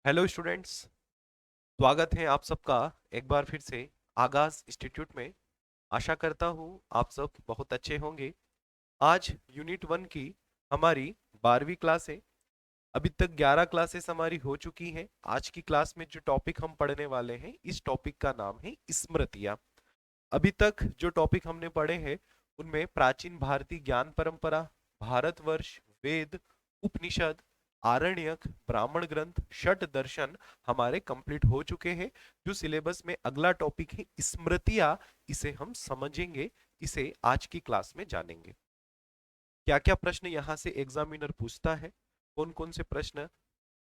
Hello students. स्वागत है आप सबका एक बार फिर से आगाज इंस्टीट्यूट में। आशा करता हूँ आप सब बहुत अच्छे होंगे। आज यूनिट 1 की हमारी 12वीं क्लास है। अभी तक 11 क्लासेस हमारी हो चुकी हैं। आज की क्लास में जो टॉपिक हम पढ़ने वाले हैं, इस टॉपिक का नाम है स्मृतियाँ। अभी तक जो टॉपिक हमने पढ़े हैं उनमें प्राचीन भारतीय ज्ञान परंपरा, भारतवर्ष, वेद, उपनिषद, आरण्यक, ब्राह्मण ग्रंथ, षट दर्शन हमारे कंप्लीट हो चुके हैं। जो सिलेबस में अगला टॉपिक है स्मृतियां, इसे हम समझेंगे, इसे आज की क्लास में जानेंगे। क्या क्या प्रश्न यहाँ से एग्जामिनर पूछता है, कौन कौन से प्रश्न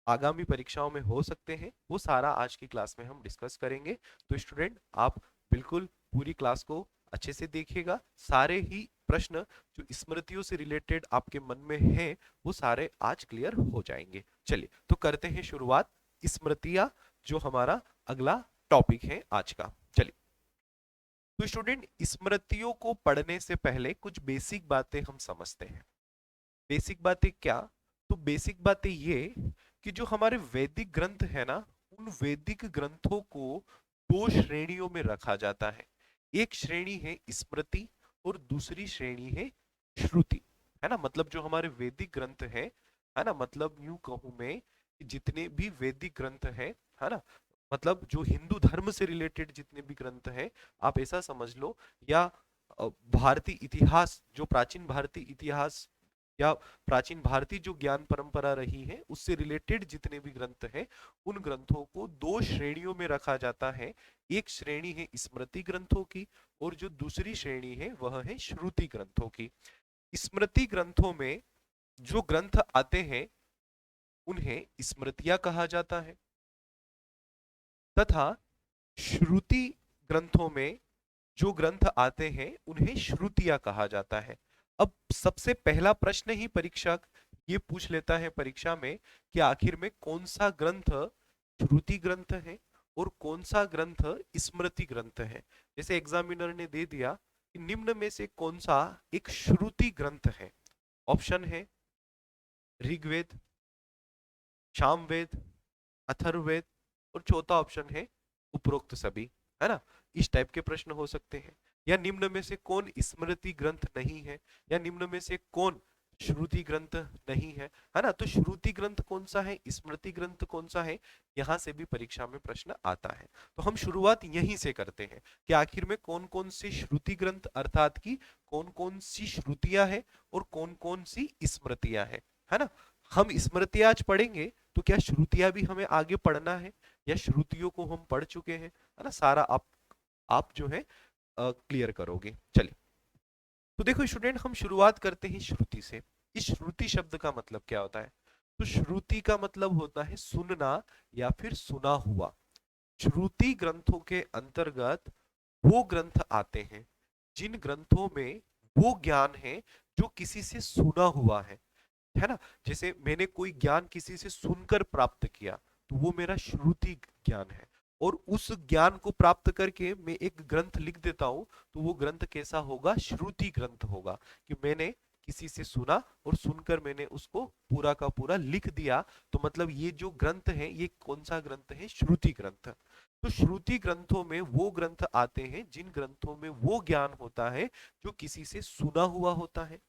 आगामी परीक्षाओं में हो सकते हैं, वो सारा आज की क्लास में हम डिस्कस करेंगे। तो स्टूडेंट आप बिल्कुल पूरी क्लास को अच्छे से देखिएगा। सारे ही प्रश्न जो स्मृतियों से रिलेटेड आपके मन में हैं वो सारे आज क्लियर हो जाएंगे। चलिए तो करते हैं शुरुआत। स्मृतियां जो हमारा अगला टॉपिक है आज का। चलिए तो स्टूडेंट स्मृतियों को पढ़ने से पहले कुछ बेसिक बातें हम समझते हैं। बेसिक बातें क्या? तो बेसिक बातें ये कि जो हमारे वैदिक ग्रंथ है ना, उन वैदिक ग्रंथों को दो श्रेणियों में रखा जाता है। एक श्रेणी है स्मृति और दूसरी श्रेणी है श्रुति। है ना, मतलब जो हमारे वैदिक ग्रंथ है ना, मतलब यूं कहूं मैं कि जितने भी वैदिक ग्रंथ है ना, मतलब जो हिंदू धर्म से रिलेटेड जितने भी ग्रंथ हैं, आप ऐसा समझ लो, या भारतीय इतिहास, जो प्राचीन भारतीय इतिहास या प्राचीन भारतीय जो ज्ञान परंपरा रही है उससे रिलेटेड जितने भी ग्रंथ हैं, उन ग्रंथों को दो श्रेणियों में रखा जाता है। एक श्रेणी है स्मृति ग्रंथों की और जो दूसरी श्रेणी है वह है श्रुति ग्रंथों की। स्मृति ग्रंथों में जो ग्रंथ आते हैं उन्हें स्मृतियां कहा जाता है, तथा श्रुति ग्रंथों में जो ग्रंथ आते हैं उन्हें श्रुतियां कहा जाता है। अब सबसे पहला प्रश्न ही परीक्षक ये पूछ लेता है परीक्षा में कि आखिर में कौन सा ग्रंथ श्रुति ग्रंथ है और कौन सा ग्रंथ स्मृति ग्रंथ है। जैसे एग्जामिनर ने दे दिया कि निम्न में से कौन सा एक श्रुति ग्रंथ है। ऑप्शन है ऋग्वेद, सामवेद, अथर्ववेद और चौथा ऑप्शन है उपरोक्त सभी। है ना, इस टाइप के प्रश्न हो सकते हैं। या निम्न में से कौन स्मृति ग्रंथ नहीं है, या निम्न में से कौन श्रुति ग्रंथ नहीं है ना। तो श्रुति ग्रंथ कौन सा है, स्मृति ग्रंथ कौन सा है, यहां से भी परीक्षा में प्रश्न आता है। तो हम शुरुआत यहीं से करते हैं कि आखिर में कौन कौन सी श्रुति ग्रंथ अर्थात की कौन कौन सी श्रुतियां हैं और कौन कौन सी स्मृतियां हैं। है ना, हम स्मृतियां आज पढ़ेंगे तो क्या श्रुतियां भी हमें आगे पढ़ना है, या श्रुतियों को हम पढ़ चुके हैं, है ना, सारा आप जो है क्लियर करोगे। चलिए तो देखो स्टूडेंट, हम शुरुआत करते हैं श्रुति से। इस श्रुति शब्द का मतलब क्या होता है? तो श्रुति का मतलब होता है सुनना या फिर सुना हुआ। श्रुति ग्रंथों के अंतर्गत वो ग्रंथ आते हैं जिन ग्रंथों में वो ज्ञान है जो किसी से सुना हुआ है ना। जैसे मैंने कोई ज्ञान किसी से सुनकर प्राप्त किया तो वो मेरा श्रुति ज्ञान है, और उस ज्ञान को प्राप्त करके मैं एक ग्रंथ लिख देता हूं तो वो ग्रंथ कैसा होगा, श्रुति ग्रंथ होगा। कि मैंने किसी से सुना और सुनकर मैंने उसको पूरा का पूरा लिख दिया, तो मतलब ये जो ग्रंथ है ये कौन सा ग्रंथ है, श्रुति ग्रंथ। तो श्रुति ग्रंथों में वो ग्रंथ आते हैं जिन ग्रंथों में वो ज्ञान होता है जो किसी से सुना हुआ होता है।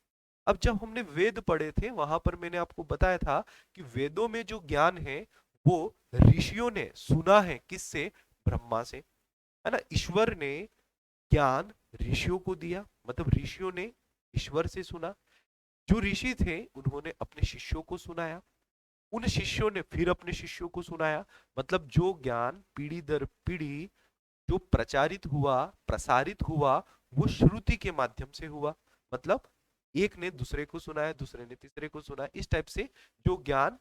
अब जब हमने वेद पढ़े थे वहां पर मैंने आपको बताया था कि वेदों में जो ज्ञान है वो ऋषियों ने सुना है, किससे, ब्रह्मा से। है ना, ईश्वर ने ज्ञान ऋषियों को दिया, मतलब ऋषियों ने ईश्वर से सुना। जो ऋषि थे उन्होंने अपने शिष्यों को सुनाया, उन शिष्यों ने फिर अपने शिष्यों को सुनाया। मतलब जो ज्ञान पीढ़ी दर पीढ़ी जो प्रचारित हुआ, प्रसारित हुआ, वो श्रुति के माध्यम से हुआ। मतलब एक ने दूसरे को सुनाया, दूसरे ने तीसरे को सुनाया, इस टाइप से जो ज्ञान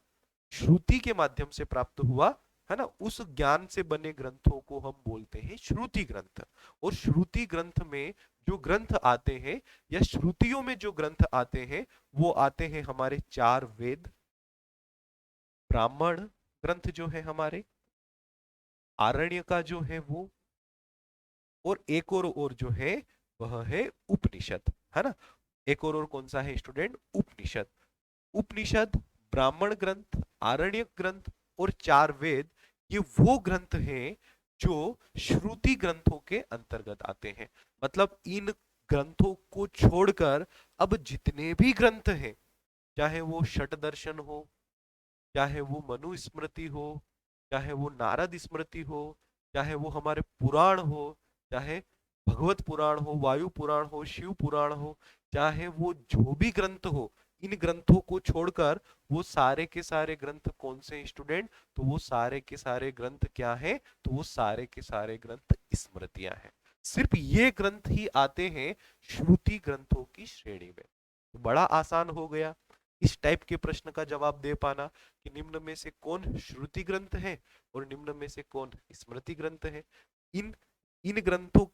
श्रुति के माध्यम से प्राप्त हुआ, है ना, उस ज्ञान से बने ग्रंथों को हम बोलते हैं श्रुति ग्रंथ। और श्रुति ग्रंथ में जो ग्रंथ आते हैं या श्रुतियों में जो ग्रंथ आते हैं वो आते हैं हमारे चार वेद, ब्राह्मण ग्रंथ जो है हमारे, आरण्य का जो है वो, और एक और जो है वह है उपनिषद। है ना, एक और कौन सा है स्टूडेंट, उपनिषद। उपनिषद, ब्राह्मण ग्रंथ, आरण्यक ग्रंथ और 4 वेद, ये वो ग्रंथ हैं जो श्रुति ग्रंथों के अंतर्गत आते हैं। मतलब इन ग्रंथों को छोड़कर अब जितने भी ग्रंथ हैं, चाहे वो षट दर्शन हो, चाहे वो मनु स्मृति हो, चाहे वो नारद स्मृति हो, चाहे वो हमारे पुराण हो, चाहे भगवत पुराण हो, वायु पुराण हो, शिव पुराण हो, चाहे वो जो भी ग्रंथ हो, इन ग्रंथों को छोड़कर वो सारे के सारे ग्रंथ कौन से स्टूडेंट? तो वो सारे के सारे ग्रंथ क्या है? तो वो सारे के सारे ग्रंथ स्मृतियां हैं। सिर्फ ये ग्रंथ ही आते हैं श्रुति ग्रंथों की श्रेणी में। तो बड़ा आसान हो गया इस टाइप के प्रश्न का जवाब दे पाना कि निम्न में से कौन श्रुति ग्रंथ है और निम्न में से कौन स्मृति ग्रंथ है। इन इन ग्रंथों,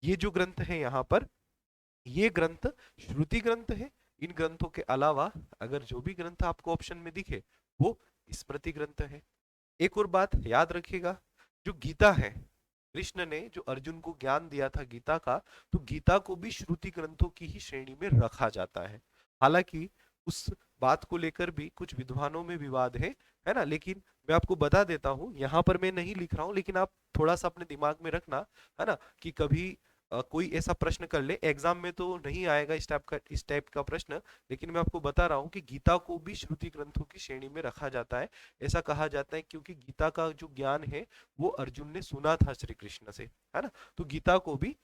ये जो ग्रंथ है यहाँ पर, ये ग्रंथ श्रुति ग्रंथ है। इन ग्रंथों के अलावा अगर जो भी ग्रंथ आपको ऑप्शन में दिखे वो स्मृति ग्रंथ है। एक और बात याद रखिएगा, जो गीता है, कृष्ण ने जो अर्जुन को ज्ञान दिया था गीता का, तो गीता को भी श्रुति ग्रंथों की ही श्रेणी में रखा जाता है। हालांकि उस बात को लेकर भी कुछ विद्वानों में विवाद है ना, लेकिन मैं आपको बता देता हूं, यहाँ पर मैं नहीं लिख रहा हूं, लेकिन आप थोड़ा सा अपने दिमाग में रखना, है ना, कि कभी कोई ऐसा प्रश्न कर ले एग्जाम में, तो नहीं आएगा इस टाइप का प्रश्न, लेकिन मैं आपको बता रहा हूँ कि गीता को भी श्रुति ग्रंथों की श्रेणी में रखा जाता है। ऐसा कहा जाता है क्योंकि गीता का जो ज्ञान है वो अर्जुन ने सुना था श्री कृष्ण से, है ना, तो गीता को भी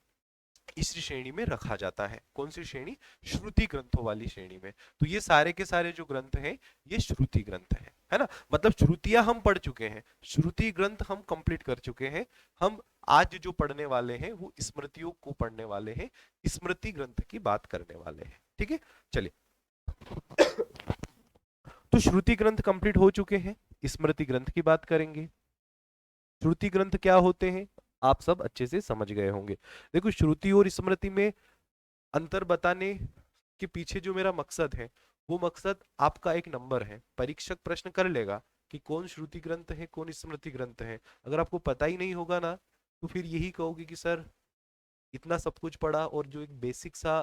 इस श्रेणी में रखा जाता है। कौन सी श्रेणी? श्रुति ग्रंथों वाली श्रेणी में। तो ये सारे के सारे जो ग्रंथ हैं ये श्रुति ग्रंथ है ना, मतलब श्रुतियां हम पढ़ चुके हैं, श्रुति ग्रंथ हम कंप्लीट कर चुके हैं। हम आज जो पढ़ने वाले हैं वो स्मृतियों को पढ़ने वाले हैं, स्मृति ग्रंथ की बात करने वाले हैं। ठीक है, चलिए। तो श्रुति ग्रंथ कंप्लीट हो चुके हैं, स्मृति ग्रंथ की बात करेंगे। श्रुति ग्रंथ क्या होते हैं आप सब अच्छे से समझ गए होंगे। देखो, श्रुति और स्मृति में अंतर बताने के पीछे जो मेरा मकसद है वो मकसद आपका एक नंबर है। परीक्षक प्रश्न कर लेगा कि कौन श्रुति ग्रंथ है कौन स्मृति ग्रंथ है। अगर आपको पता ही नहीं होगा ना, तो फिर यही कहोगे कि सर इतना सब कुछ पढ़ा और जो एक बेसिक सा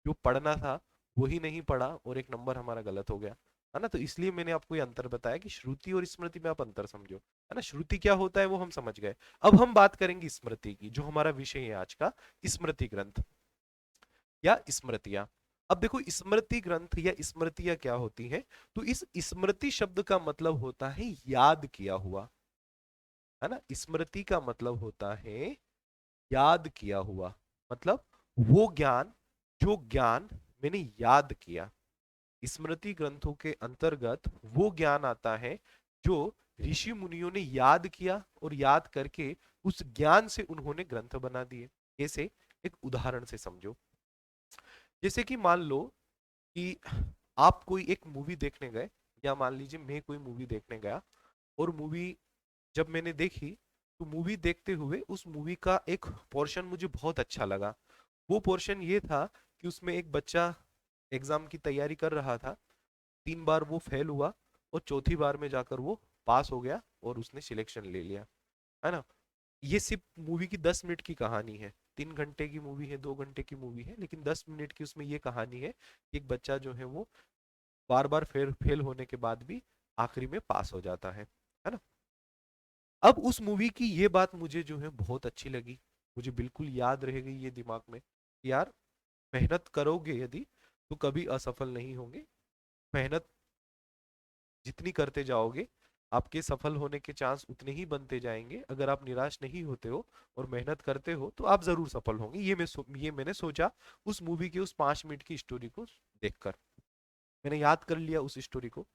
जो पढ़ना था वही नहीं पढ़ा और एक नंबर हमारा गलत हो गया, है ना। तो इसलिए मैंने आपको ये अंतर बताया कि श्रुति और स्मृति में आप अंतर समझो, है ना। श्रुति क्या होता है वो हम समझ गए। अब हम बात करेंगे स्मृति की, जो हमारा विषय है आज का, स्मृति ग्रंथ या स्मृतियां। अब देखो, स्मृति ग्रंथ या स्मृतियां क्या होती हैं? तो इस स्मृति शब्द का मतलब होता है याद किया हुआ, है ना। स्मृति का मतलब होता है याद किया हुआ, मतलब वो ज्ञान जो ज्ञान मैंने याद किया। स्मृति ग्रंथों के अंतर्गत वो ज्ञान आता है जो ऋषि मुनियों ने याद किया और याद करके उस ज्ञान से उन्होंने ग्रंथ बना दिए। ऐसे एक उदाहरण से समझो, जैसे कि मान लो कि आप कोई एक मूवी देखने गए, या मान लीजिए मैं कोई मूवी देखने गया, और मूवी जब मैंने देखी तो मूवी देखते हुए उस मूवी का एक पोर्शन मुझे बहुत अच्छा लगा। वो पोर्शन ये था कि उसमें एक बच्चा एग्जाम की तैयारी कर रहा था, 3 बार वो फेल हुआ और चौथी बार में जाकर वो पास हो गया और उसने सिलेक्शन ले लिया, है ना। ये सिर्फ मूवी की 10 मिनट की कहानी है, 3 घंटे की मूवी है, 2 घंटे की मूवी है, लेकिन 10 मिनट की उसमें ये कहानी है कि एक बच्चा जो है वो बार बार फेल होने के बाद भी आखिरी में पास हो जाता है ना। अब उस मूवी की ये बात मुझे जो है बहुत अच्छी लगी, मुझे बिल्कुल याद रह गई ये दिमाग में कि यार, मेहनत करोगे यदि तो कभी असफल नहीं होंगे। मेहनत जितनी करते जाओगे आपके सफल होने के चांस उतने ही बनते जाएंगे। अगर आप निराश नहीं होते हो और मेहनत करते हो तो आप जरूर सफल होंगे। ये मैंने सोचा उस मूवी के उस 5 मिनट की स्टोरी को देखकर। मैंने याद कर लिया उस स्टोरी को।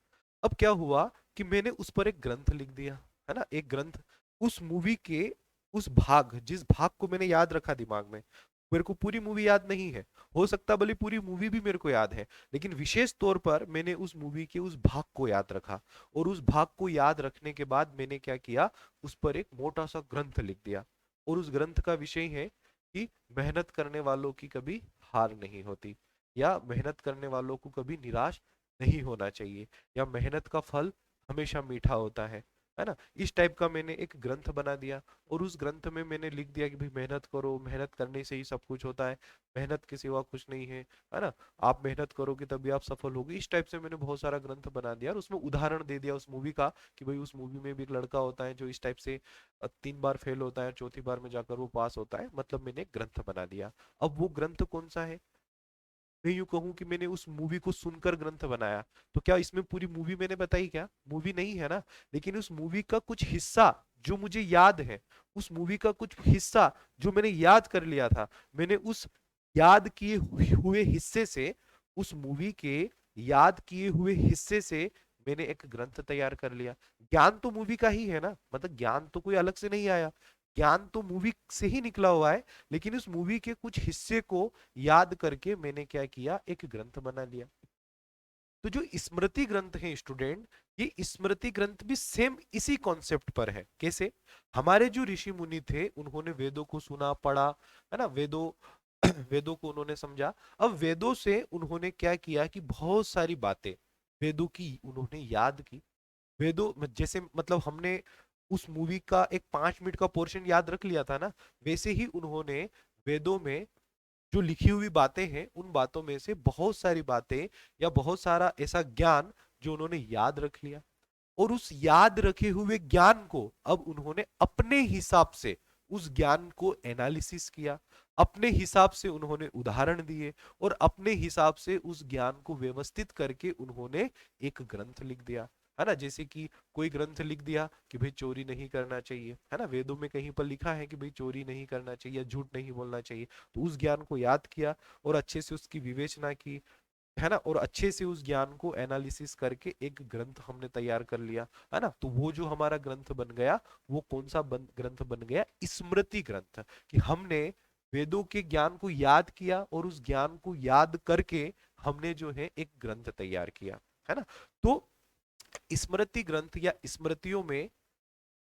अब क्या हुआ कि मैंने उस पर एक ग्रंथ लिख दिया, है ना, एक ग्रंथ। उस मूवी के उस भाग, जिस भाग को मैंने याद रखा दिमाग में, मेरे को पूरी मूवी याद नहीं है, हो सकता भले पूरी मूवी भी मेरे को याद है, लेकिन विशेष तौर पर मैंने उस मूवी के उस भाग को याद रखा। और उस भाग को याद रखने के बाद मैंने क्या किया, उस पर एक मोटा सा ग्रंथ लिख दिया। और उस ग्रंथ का विषय है कि मेहनत करने वालों की कभी हार नहीं होती, या मेहनत करने वालों को कभी निराश नहीं होना चाहिए, या मेहनत का फल हमेशा मीठा होता है है ना। इस टाइप का मैंने एक ग्रंथ बना दिया, और उस ग्रंथ में मैंने लिख दिया कि भाई मेहनत करो, मेहनत करने से ही सब कुछ होता है, मेहनत के सिवा कुछ नहीं है ना, आप मेहनत करोगे तभी आप सफल होगे। इस टाइप से मैंने बहुत सारा ग्रंथ बना दिया और उसमें उदाहरण दे दिया उस मूवी का कि भाई उस मूवी में भी एक लड़का होता है जो इस टाइप से 3 बार फेल होता है, चौथी बार में जाकर वो पास होता है, मतलब मैंने एक ग्रंथ बना दिया। अब वो ग्रंथ कौन सा है, मैं यूं कहूं कि मैंने उस मूवी को सुनकर ग्रंथ बनाया, तो क्या इसमें पूरी मूवी मैंने बताई, क्या मूवी नहीं है ना, लेकिन उस मूवी का कुछ हिस्सा जो मुझे याद है, उस मूवी का कुछ हिस्सा जो मैंने याद कर लिया था, मैंने उस याद किए हुए हिस्से से, उस मूवी के याद किए हुए हिस्से से मैंने एक ग्रंथ तैयार कर लिया। ज्ञान तो मूवी का ही है ना, मतलब ज्ञान तो कोई अलग से नहीं आया, ज्ञान तो मूवी से ही निकला हुआ है, लेकिन उस मूवी के कुछ हिस्से को याद करके मैंने क्या किया, एक ग्रंथ बना लिया। तो जो स्मृति ग्रंथ है स्टूडेंट, ये स्मृति ग्रंथ भी सेम इसी कॉन्सेप्ट पर है। कैसे, हमारे जो ऋषि मुनि थे उन्होंने वेदों को सुना पढ़ा, है ना, वेदों वेदों को उन्होंने समझा। अब वेदों से उन्होंने क्या किया कि बहुत सारी बातें वेदों की उन्होंने याद की। वेदों जैसे मतलब हमने उस मूवी का एक 5 मिनट का पोर्शन याद रख लिया था ना, वैसे ही उन्होंने वेदों में जो लिखी हुई बातें हैं उन बातों में से बहुत सारी बातें या बहुत सारा ऐसा ज्ञान जो उन्होंने याद रख लिया, और उस याद रखे हुए ज्ञान को अब उन्होंने अपने हिसाब से उस ज्ञान को एनालिसिस किया, अपने हिसाब से उन्होंने उदाहरण दिए, और अपने हिसाब से उस ज्ञान को व्यवस्थित करके उन्होंने एक ग्रंथ लिख दिया, है ना। जैसे कि कोई ग्रंथ लिख दिया कि भाई चोरी नहीं करना चाहिए, है ना, वेदों में कहीं पर लिखा है कि भाई चोरी नहीं करना चाहिए, झूठ नहीं बोलना चाहिए, तो उस ज्ञान को याद किया और अच्छे से उसकी विवेचना की, है ना, और अच्छे से उस ज्ञान को एनालिसिस करके एक ग्रंथ हमने तैयार कर लिया, है ना। तो वो जो हमारा ग्रंथ बन गया, वो कौन सा ग्रंथ बन गया, स्मृति ग्रंथ, कि हमने वेदों के ज्ञान को याद किया और उस ज्ञान को याद करके हमने जो है एक ग्रंथ तैयार किया, है ना। तो स्मृति ग्रंथ या स्मृतियों में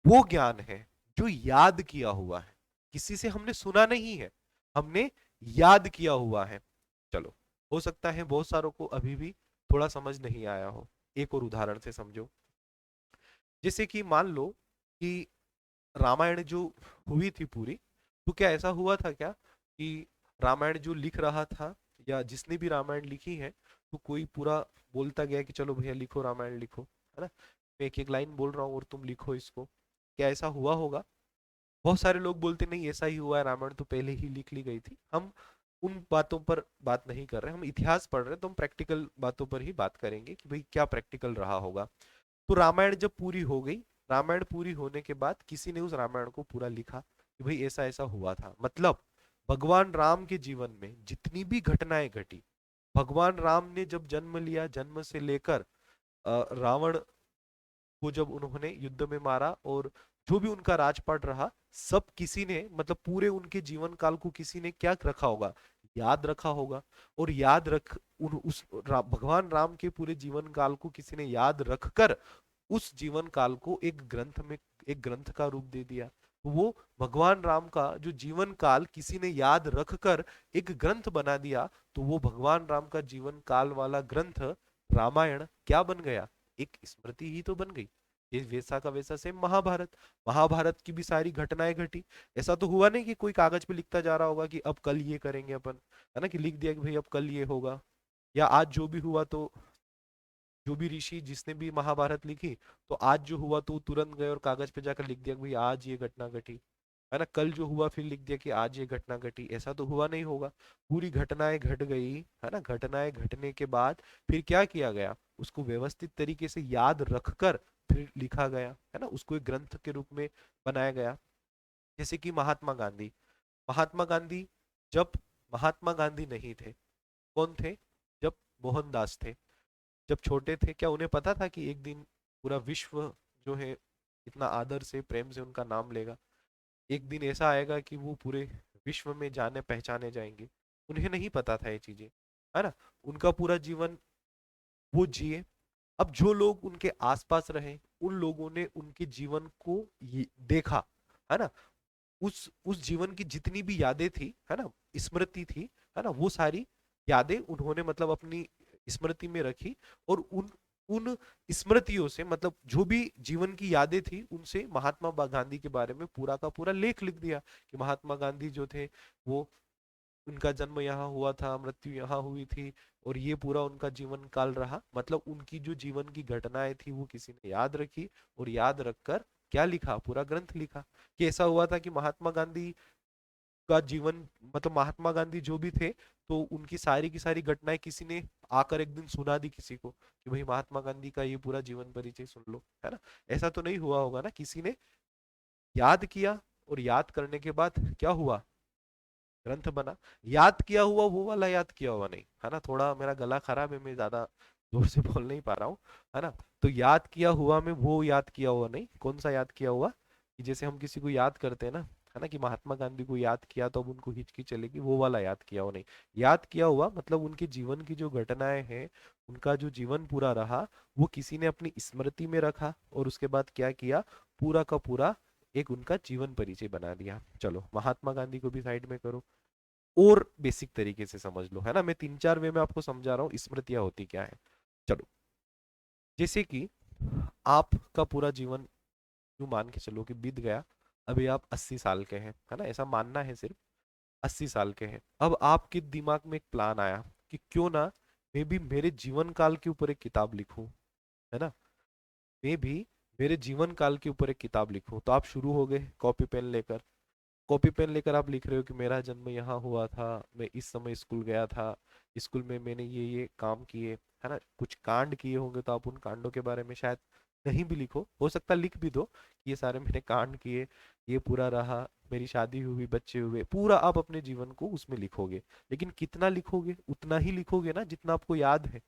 वो ज्ञान है जो याद किया हुआ है, किसी से हमने सुना नहीं है, हमने याद किया हुआ है। चलो, हो सकता है बहुत सारों को अभी भी थोड़ा समझ नहीं आया हो, एक और उदाहरण से समझो। जैसे कि मान लो कि रामायण जो हुई थी पूरी, तो क्या ऐसा हुआ था क्या कि रामायण जो लिख रहा था या जिसने भी रामायण लिखी है, तो कोई पूरा बोलता गया कि चलो भैया लिखो, रामायण लिखो, है ना, मैं एक एक लाइन बोल रहा हूँ और तुम लिखो इसको, क्या ऐसा हुआ होगा? बहुत सारे लोग बोलते नहीं ऐसा ही हुआ है, रामायण तो पहले ही लिख ली गई थी। हम उन बातों पर बात नहीं कर रहे, हम इतिहास पढ़ रहे हैं, तो हम प्रैक्टिकल बातों पर ही बात करेंगे कि भाई क्या प्रैक्टिकल रहा होगा। तो रामायण जब पूरी हो गई, रामायण पूरी होने के बाद किसी ने उस रामायण को पूरा लिखा कि भाई ऐसा ऐसा हुआ था, मतलब भगवान राम के जीवन में जितनी भी घटनाएं घटी, भगवान राम ने जब जन्म लिया, जन्म से लेकर रावण को जब उन्होंने युद्ध में मारा, और जो भी उनका राजपाट रहा, सब किसी ने मतलब पूरे उनके जीवन काल को किसी ने क्या रखा होगा, याद रखा होगा। और याद रख भगवान राम के पूरे जीवन काल को किसी ने याद रखकर उस जीवन काल को एक ग्रंथ में, एक ग्रंथ का रूप दे दिया। तो वो भगवान राम का जो जीवन काल किसी ने याद रखकर एक ग्रंथ बना दिया, तो वो भगवान राम का जीवन काल वाला ग्रंथ रामायण क्या बन गया, एक स्मृति ही तो बन गई। ये वैसा का वैसा सेम महाभारत, महाभारत की भी सारी घटनाएं घटी। ऐसा तो हुआ नहीं कि कोई कागज पे लिखता जा रहा होगा कि अब कल ये करेंगे अपन, है ना, कि लिख दिया कि भाई अब कल ये होगा, या आज जो भी हुआ तो जो भी ऋषि जिसने भी महाभारत लिखी, तो आज जो हुआ तो तुरंत गए और कागज पे जाकर लिख दिया कि भाई आज ये घटना घटी, है ना, कल जो हुआ फिर लिख दिया कि आज ये घटना घटी, ऐसा तो हुआ नहीं होगा। पूरी घटनाएं घट गई, है ना, घटनाएं घटने के बाद फिर क्या किया गया, उसको व्यवस्थित तरीके से याद रखकर फिर लिखा गया, है ना, उसको एक ग्रंथ के रूप में बनाया गया। जैसे कि महात्मा गांधी, महात्मा गांधी जब महात्मा गांधी नहीं थे, कौन थे, जब मोहनदास थे, जब छोटे थे, क्या उन्हें पता था कि एक दिन पूरा विश्व जो है इतना आदर से प्रेम से उनका नाम लेगा, एक दिन ऐसा आएगा कि वो पूरे विश्व में जाने पहचाने जाएंगे? उन्हें नहीं पता था ये चीजें, है ना। उनका पूरा जीवन वो जिए। अब जो लोग उनके आसपास रहे, उन लोगों ने उनके जीवन को देखा, है ना, उस जीवन की जितनी भी यादें थी, है ना, स्मृति थी, है ना, वो सारी यादें उन्होंने मतलब अपनी स्मृति में रखी, और उन उन स्मृतियों से, मतलब जो भी जीवन की यादें थी उनसे महात्मा गांधी के बारे में पूरा का पूरा लेख लिख दिया कि महात्मा गांधी जो थे वो, उनका जन्म यहाँ हुआ था, मृत्यु यहाँ हुई थी, और ये पूरा उनका जीवन काल रहा। मतलब उनकी जो जीवन की घटनाएं थी वो किसी ने याद रखी, और याद रखकर क्या लिखा, पूरा ग्रंथ लिखा। कि ऐसा हुआ था कि महात्मा गांधी का जीवन, मतलब महात्मा गांधी जो भी थे, तो उनकी सारी की सारी घटनाएं किसी ने आकर एक दिन सुना दी किसी को कि भाई महात्मा गांधी का ये पूरा जीवन परिचय सुन लो, है ना। ऐसा तो नहीं हुआ होगा ना, किसी ने याद किया, और याद करने के बाद क्या हुआ, ग्रंथ बना। याद किया हुआ वो वाला याद किया हुआ नहीं, है ना। थोड़ा मेरा गला खराब है, मैं ज्यादा जोर से बोल नहीं पा रहा हूँ, है ना। तो याद किया हुआ में वो याद किया हुआ नहीं, कौन सा याद किया हुआ, कि जैसे हम किसी को याद करते हैं ना, है ना, कि महात्मा गांधी को याद किया तो अब उनको हिचकी चलेगी, वो वाला याद किया हुआ नहीं। याद किया हुआ मतलब उनके जीवन की जो घटनाएं हैं, उनका जो जीवन पूरा रहा, वो किसी ने अपनी स्मृति में रखा, और उसके बाद क्या किया, पूरा का पूरा एक उनका जीवन परिचय बना दिया। चलो महात्मा गांधी को भी साइड में करो, और बेसिक तरीके से समझ लो, है ना। मैं 3-4 वे में आपको समझा रहा हूँ स्मृतियां होती क्या है। चलो, जैसे कि आपका पूरा जीवन यूं मान के चलो कि बीत गया, अभी आप 80 साल के हैं, है ना, ऐसा मानना है सिर्फ, 80 साल के हैं। अब आपके दिमाग में एक प्लान आया कि क्यों ना मैं भी मेरे जीवन काल के ऊपर एक किताब लिखूं, है ना, मैं भी मेरे जीवन काल के ऊपर एक किताब लिखूं। तो आप शुरू हो गए कॉपी पेन लेकर, कॉपी पेन लेकर आप लिख रहे हो कि मेरा जन्म यहाँ हुआ था, मैं इस समय स्कूल गया था, स्कूल में मैंने ये काम किए, है ना। कुछ कांड किए होंगे तो आप उन कांडों के बारे में शायद नहीं भी लिखो, हो सकता है लिख भी दो कि ये सारे मैंने कांड किए, ये पूरा रहा, मेरी शादी हुई, बच्चे हुए, पूरा आप अपने जीवन को उसमें लिखोगे। लेकिन कितना लिखोगे, उतना ही लिखोगे ना जितना आपको याद है।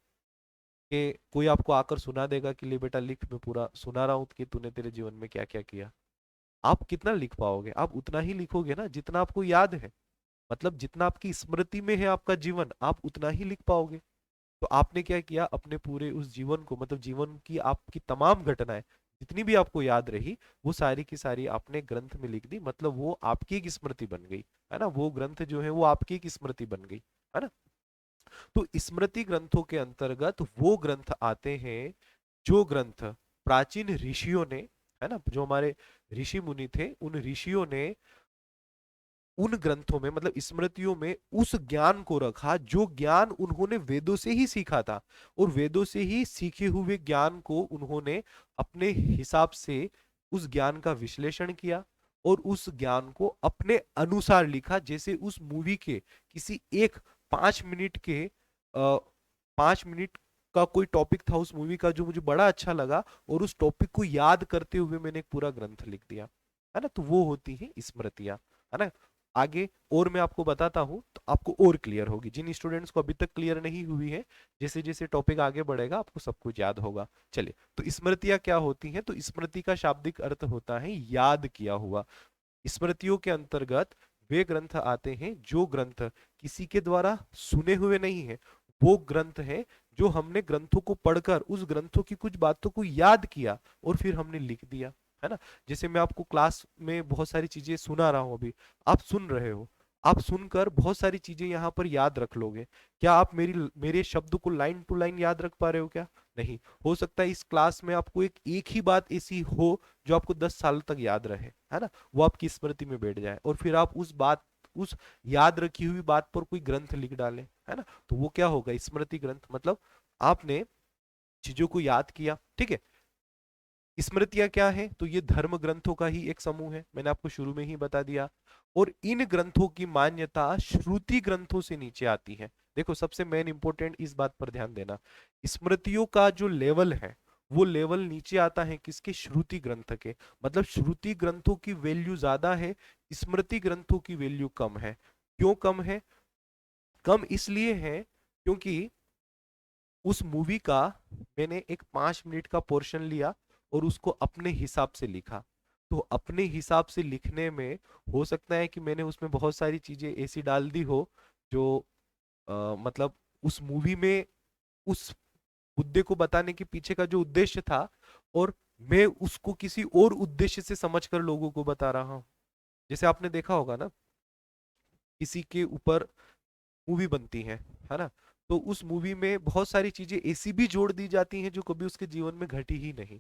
कि कोई आपको आकर सुना देगा कि ले बेटा लिख, मैं पूरा सुना रहा हूँ कि तूने तेरे जीवन में क्या क्या किया, आप कितना लिख पाओगे, आप उतना ही लिखोगे ना जितना आपको याद है। मतलब जितना आपकी स्मृति में है आपका जीवन, आप उतना ही लिख पाओगे। तो आपने क्या किया, अपने पूरे उस जीवन को, मतलब जीवन की आपकी तमाम घटनाएं जितनी भी आपको याद रही, वो सारी की सारी आपने ग्रंथ में लिख दी। मतलब वो आपकी एक स्मृति बन गई, है ना। वो ग्रंथ जो है वो आपकी एक स्मृति बन गई, है ना। तो स्मृति ग्रंथों के अंतर्गत वो ग्रंथ आते हैं जो ग्रंथ प्राचीन ऋषियों ने, है ना, जो हमारे ऋषि मुनि थे, उन ऋषियों ने उन ग्रंथों में, मतलब स्मृतियों में उस ज्ञान को रखा जो ज्ञान उन्होंने वेदों से ही सीखा था, और वेदों से ही सीखे हुए ज्ञान को उन्होंने अपने हिसाब से उस ज्ञान का विश्लेषण किया, और उस ज्ञान को अपने अनुसार लिखा। जैसे उस मूवी के किसी एक 5 मिनट के 5 मिनट का कोई टॉपिक था उस मूवी का जो मुझे बड़ा अच्छा लगा, और उस टॉपिक को याद करते हुए मैंने एक पूरा ग्रंथ लिख दिया, है ना। तो वो होती है स्मृतियां, है ना। आगे और मैं आपको बताता हूं तो आपको और क्लियर होगी, जिन स्टूडेंट्स को अभी तक क्लियर नहीं हुई है, जैसे जैसे टॉपिक आगे बढ़ेगा आपको सब कुछ याद होगा। चलिए, तो स्मृतियां क्या होती हैं, तो स्मृति का शाब्दिक अर्थ होता है याद किया हुआ। स्मृतियों के अंतर्गत वे ग्रंथ आते हैं जो ग्रंथ किसी के द्वारा सुने हुए नहीं है, वो ग्रंथ है जो हमने ग्रंथों को पढ़कर उस ग्रंथों की कुछ बातों को याद किया और फिर हमने लिख दिया, है ना। जैसे मैं आपको क्लास में बहुत सारी चीजें सुना रहा हूं, अभी आप सुन रहे हो, आप सुनकर बहुत सारी चीजें यहाँ पर याद रख लोगे। क्या आप मेरे शब्द को लाइन टू लाइन याद रख पा रहे हो क्या? नहीं। हो सकता है इस क्लास में आपको एक ही बात ऐसी हो जो आपको 10 साल तक याद रहे, है ना, वो आपकी स्मृति में बैठ जाए, और फिर आप उस याद रखी हुई बात पर कोई ग्रंथ लिख डालें, है ना। तो वो क्या होगा, स्मृति ग्रंथ। मतलब आपने चीजों को याद किया, ठीक है। स्मृतियां क्या है, तो ये धर्म ग्रंथों का ही एक समूह है, मैंने आपको शुरू में ही बता दिया। और इन ग्रंथों की मान्यता श्रुति ग्रंथों से नीचे आती है। देखो, सबसे मेन इंपॉर्टेंट इस बात पर ध्यान देना, स्मृतियों का जो लेवल है वो लेवल नीचे आता है किसके, श्रुति ग्रंथ के। मतलब श्रुति ग्रंथों की वैल्यू ज्यादा है, स्मृति ग्रंथों की वैल्यू कम है। क्यों कम है? कम इसलिए है क्योंकि उस मूवी का मैंने एक 5 मिनट का पोर्शन लिया और उसको अपने हिसाब से लिखा। तो अपने हिसाब से लिखने में हो सकता है कि मैंने उसमें बहुत सारी चीजें ऐसी डाल दी हो जो मतलब उस मूवी में उस मुद्दे को बताने के पीछे का जो उद्देश्य था, और मैं उसको किसी और उद्देश्य से समझकर लोगों को बता रहा हूँ। जैसे आपने देखा होगा ना, किसी के ऊपर मूवी बनती है ना, तो उस मूवी में बहुत सारी चीजें ऐसी भी जोड़ दी जाती हैं जो कभी उसके जीवन में घटी ही नहीं,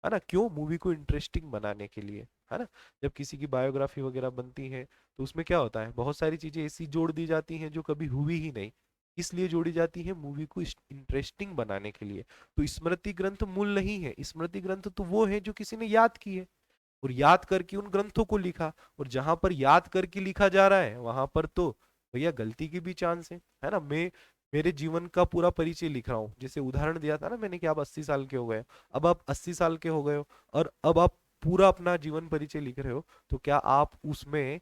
है ना। क्यों? मूवी को इंटरेस्टिंग बनाने के लिए, है ना। जब किसी की बायोग्राफी वगैरह बनती है तो उसमें क्या होता है, बहुत सारी चीजें ऐसी जोड़ दी जाती हैं जो कभी हुई ही नहीं, इसलिए जोड़ी जाती है मूवी को इंटरेस्टिंग बनाने के लिए। तो स्मृति ग्रंथ मूल नहीं है, स्मृति ग्रंथ तो वो है जो किसी ने याद किए और याद करके उन ग्रंथों को लिखा। और जहां पर याद करके लिखा जा रहा है वहां पर तो भैया गलती की भी चांस है ना। मैं मेरे जीवन का पूरा परिचय लिख रहा हूँ, जैसे उदाहरण दिया था ना मैंने कि आप 80 साल के हो गए, अब आप 80 साल के हो गए हो और अब आप पूरा अपना जीवन परिचय लिख रहे हो, तो क्या आप उसमें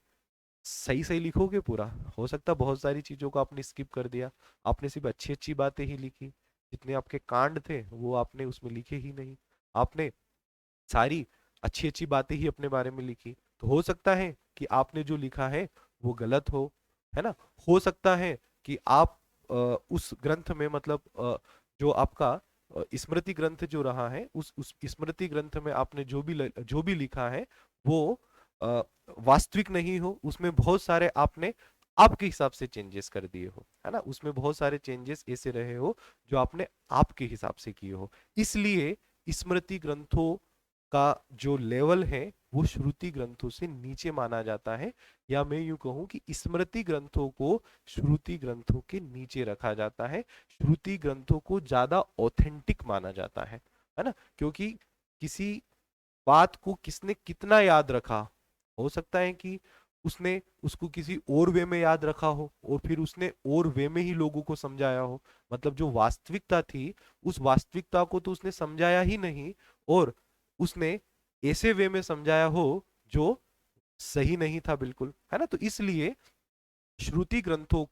सही सही लिखोगे पूरा? हो सकता है बहुत सारी चीजों को आपने स्किप कर दिया, आपने सिर्फ अच्छी अच्छी बातें ही लिखी, जितने आपके कांड थे वो आपने उसमें लिखे ही नहीं, आपने सारी अच्छी अच्छी बातें ही अपने बारे में लिखी। तो हो सकता है कि आपने जो लिखा है वो गलत हो, है ना। हो सकता है कि आप उस ग्रंथ में मतलब जो आपका स्मृति ग्रंथ जो रहा है उस स्मृति ग्रंथ में आपने जो भी लिखा है वो अ, वास्तविक नहीं हो, उसमें बहुत सारे आपने आपके हिसाब से चेंजेस कर दिए हो, है ना। उसमें बहुत सारे चेंजेस ऐसे रहे हो जो आपने आपके हिसाब से किए हो। इसलिए स्मृति ग्रंथों का जो लेवल है वो श्रुति ग्रंथों से नीचे माना जाता है, या मैं यूं कहूं कि स्मृति ग्रंथों को श्रुति ग्रंथों के नीचे रखा जाता है। श्रुति ग्रंथों को ज्यादा ऑथेंटिक माना जाता है ना। क्योंकि किसी बात को किसने कितना याद रखा, हो सकता है कि उसने उसको किसी और वे में याद रखा हो और फिर उसने और वे में ही लोगों को समझाया हो, मतलब जो वास्तविकता थी उस वास्तविकता को तो उसने समझाया ही नहीं, और उसने ऐसे वे में समझाया हो जो सही नहीं था बिल्कुल, है ना। तो इसलिए श्रुति ग्रंथों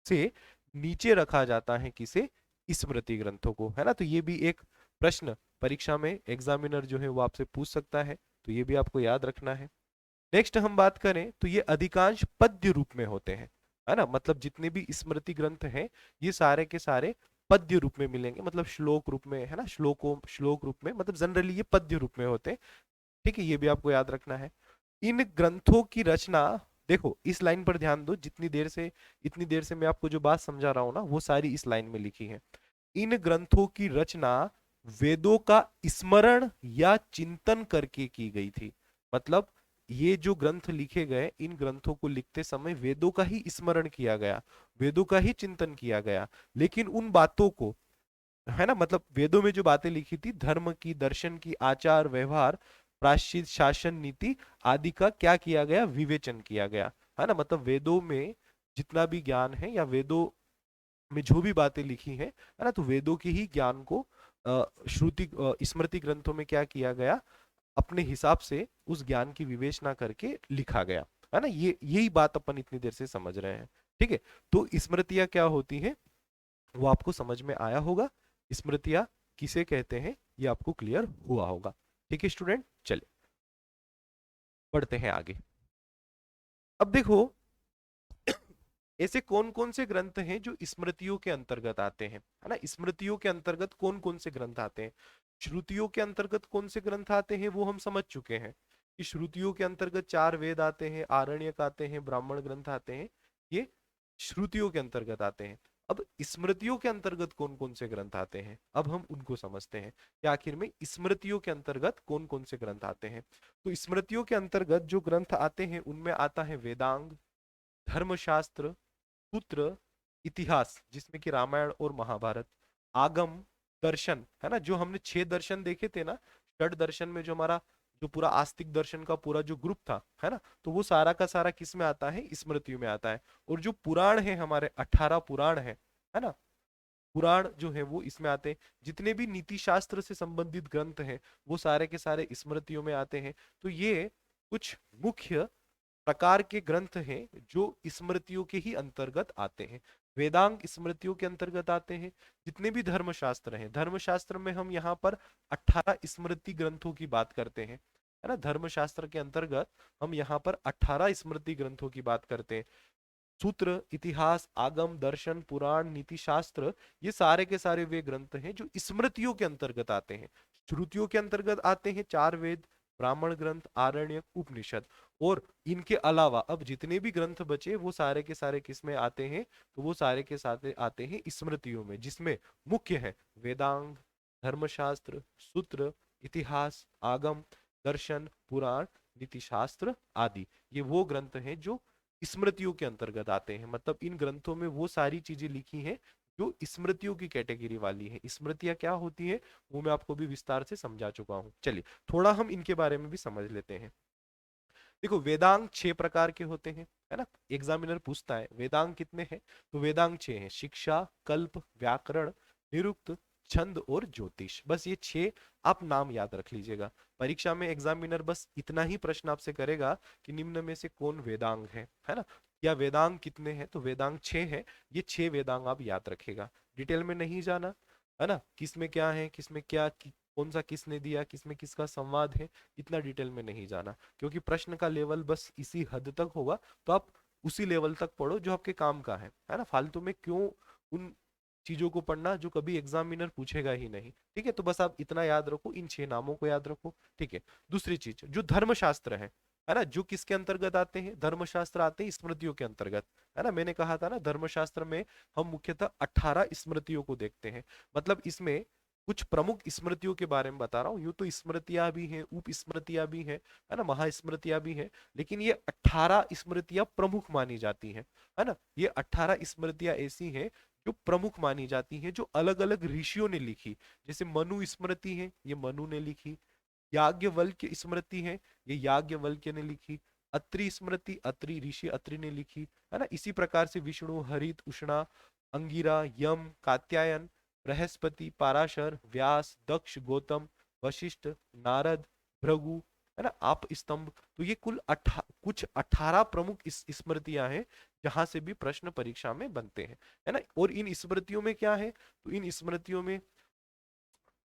से नीचे रखा जाता है किसे? स्मृति ग्रंथों को, है ना। तो ये भी एक प्रश्न परीक्षा में एग्जामिनर जो है वो आपसे पूछ सकता है, तो ये भी आपको याद रखना है। नेक्स्ट हम बात करें तो ये अधिकांश पद्य रूप में होते हैं, है ना। मतलब जितने भी स्मृति ग्रंथ हैं ये सारे के सारे पद्य रूप में मिलेंगे, मतलब श्लोक रूप में, है ना। श्लोक रूप में, मतलब जनरली ये पद्य रूप में होते हैं, ठीक है। ये भी आपको याद रखना है। इन ग्रंथों की रचना, देखो इस लाइन पर ध्यान दो, इतनी देर से मैं आपको जो बात समझा रहा हूं ना वो सारी इस लाइन में लिखी है। इन ग्रंथों की रचना वेदों का स्मरण या चिंतन करके की गई थी। मतलब ये जो ग्रंथ लिखे गए, इन ग्रंथों को लिखते समय वेदों का ही स्मरण किया गया, वेदों का ही चिंतन किया गया, लेकिन उन बातों को, है ना, मतलब वेदों में जो बातें लिखी थी धर्म की, दर्शन की, आचार व्यवहार, प्रायश्चित, शासन नीति आदि का क्या किया गया? विवेचन किया गया, है ना। मतलब वेदों में जितना भी ज्ञान है या वेदों में जो भी बातें लिखी हैं, है ना, तो वेदों के ही ज्ञान को स्मृति ग्रंथों में क्या किया गया? अपने हिसाब से उस ज्ञान की विवेचना करके लिखा गया, है ना। ये यही बात अपन इतनी देर से समझ रहे हैं, ठीक है। तो स्मृतियां क्या होती हैं वो आपको समझ में आया होगा, स्मृतियां किसे कहते हैं ये आपको क्लियर हुआ होगा, ठीक है स्टूडेंट। चलिए बढ़ते हैं आगे। अब देखो ऐसे कौन कौन से ग्रंथ हैं जो स्मृतियों के अंतर्गत आते हैं, है ना। स्मृतियों के अंतर्गत कौन कौन से ग्रंथ आते हैं? श्रुतियों के अंतर्गत कौन से ग्रंथ आते हैं वो हम समझ चुके हैं कि श्रुतियों के अंतर्गत 4 वेद आते हैं, आरण्यक आते हैं, ब्राह्मण ग्रंथ आते हैं, ये श्रुतियों के अंतर्गत आते हैं। अब स्मृतियों के अंतर्गत कौन कौन से ग्रंथ आते हैं, अब हम उनको समझते हैं कि आखिर में स्मृतियों के अंतर्गत कौन कौन से ग्रंथ आते हैं। तो स्मृतियों के अंतर्गत जो ग्रंथ आते हैं उनमें आता है वेदांग, धर्मशास्त्र, सूत्र, इतिहास जिसमें कि रामायण और महाभारत, आगम, दर्शन, है ना। जो हमने 6 दर्शन देखे थे ना, षड दर्शन में जो हमारा जो पूरा आस्तिक दर्शन का पूरा जो ग्रुप था, है ना, तो वो सारा का सारा किस में आता है? स्मृतियों में आता है। और जो पुराण है हमारे 18 पुराण है ना, पुराण जो है वो इसमें आते हैं। जितने भी नीति शास्त्र से संबंधित ग्रंथ हैं वो सारे के सारे स्मृतियों में आते हैं। तो ये कुछ मुख्य प्रकार के ग्रंथ हैं जो स्मृतियों के ही अंतर्गत आते हैं। वेदांग स्मृतियों के अंतर्गत आते हैं। जितने भी धर्मशास्त्र हैं, धर्मशास्त्र में हम यहाँ पर 18 स्मृति ग्रंथों की बात करते हैं, है ना। धर्मशास्त्र के अंतर्गत हम यहाँ पर 18 स्मृति ग्रंथों की बात करते हैं। सूत्र, इतिहास, आगम, दर्शन, पुराण, नीति शास्त्र, ये सारे के सारे वे ग्रंथ हैं जो स्मृतियों के अंतर्गत आते हैं। श्रुतियों के अंतर्गत आते हैं 4 वेद, ब्राह्मण ग्रंथ, आरण्यक, उपनिषद। और इनके अलावा अब जितने भी ग्रंथ बचे वो सारे के सारे किस में आते हैं, तो वो सारे के साथ आते हैं स्मृतियों में, जिसमें मुख्य है वेदांग, धर्मशास्त्र, सूत्र, इतिहास, आगम, दर्शन, पुराण, नीतिशास्त्र आदि। ये वो ग्रंथ हैं जो स्मृतियों के अंतर्गत आते हैं। मतलब इन ग्रंथों में वो सारी चीजें लिखी हैं जो स्मृतियों की कैटेगरी वाली है। स्मृतियां क्या होती है वो मैं आपको भी विस्तार से समझा चुका हूं। चलिए थोड़ा हम इनके बारे में भी समझ लेते हैं। देखो वेदांग 6 प्रकार के होते हैं, है ना। एग्जामिनर पूछता है वेदांग कितने हैं, तो वेदांग 6 हैं। शिक्षा, कल्प, व्याकरण, निरुक्त, छंद और ज्योतिष। बस ये 6 आप नाम याद रख लीजिएगा। परीक्षा में एग्जामिनर बस इतना ही प्रश्न आपसे करेगा कि निम्न में से कौन वेदांग है ना। या वेदांग कितने हैं, तो वेदांग 6 है। ये 6 वेदांग आप याद रखेगा, डिटेल में नहीं जाना, है ना। किसमें क्या है, किसमें क्या कौन सा किसने दिया, किसमें किसका संवाद है, इतना डिटेल में नहीं जाना, क्योंकि प्रश्न का लेवल बस इसी हद तक होगा। तो आप उसी लेवल तक पढ़ो जो आपके काम का है ना। फालतू में क्यों उन चीजों को पढ़ना जो कभी एग्जामिनर पूछेगा ही नहीं। ठीक है, तो बस आप इतना याद रखो, इन 6 नामों को याद रखो। ठीक है। दूसरी चीज जो धर्मशास्त्र है ना, जो किसके अंतर्गत आते हैं, धर्मशास्त्र आते हैं स्मृतियों के अंतर्गत, है ना। मैंने कहा था ना धर्मशास्त्र में हम मुख्यतः 18 स्मृतियों को देखते हैं। मतलब इसमें कुछ प्रमुख स्मृतियों के बारे में बता रहा हूँ। यूं तो स्मृतियां भी हैं, उप स्मृतियां भी हैं, है ना, महास्मृतियां भी हैं, लेकिन ये 18 स्मृतियां प्रमुख मानी जाती हैं, है ना। ये 18 स्मृतियां ऐसी हैं जो प्रमुख मानी जाती हैं, जो अलग अलग ऋषियों ने लिखी। जैसे मनु स्मृति है, ये मनु ने लिखी। याज्ञवल्क्य स्मृति है, ये याज्ञवल्क्य ने लिखी। अत्रि स्मृति, अत्रि ऋषि अत्रि ने लिखी, है ना। इसी प्रकार से विष्णु, हरित, उष्णा, अंगिरा, यम, कात्यायन, बृहस्पति, पाराशर, व्यास, दक्ष, गौतम, वशिष्ठ, नारद, भृगु, है ना, आप स्तंभ। तो ये कुल कुछ 18 प्रमुख स्मृतियां हैं जहां से भी प्रश्न परीक्षा में बनते हैं, है ना। और इन स्मृतियों में क्या है, तो इन स्मृतियों में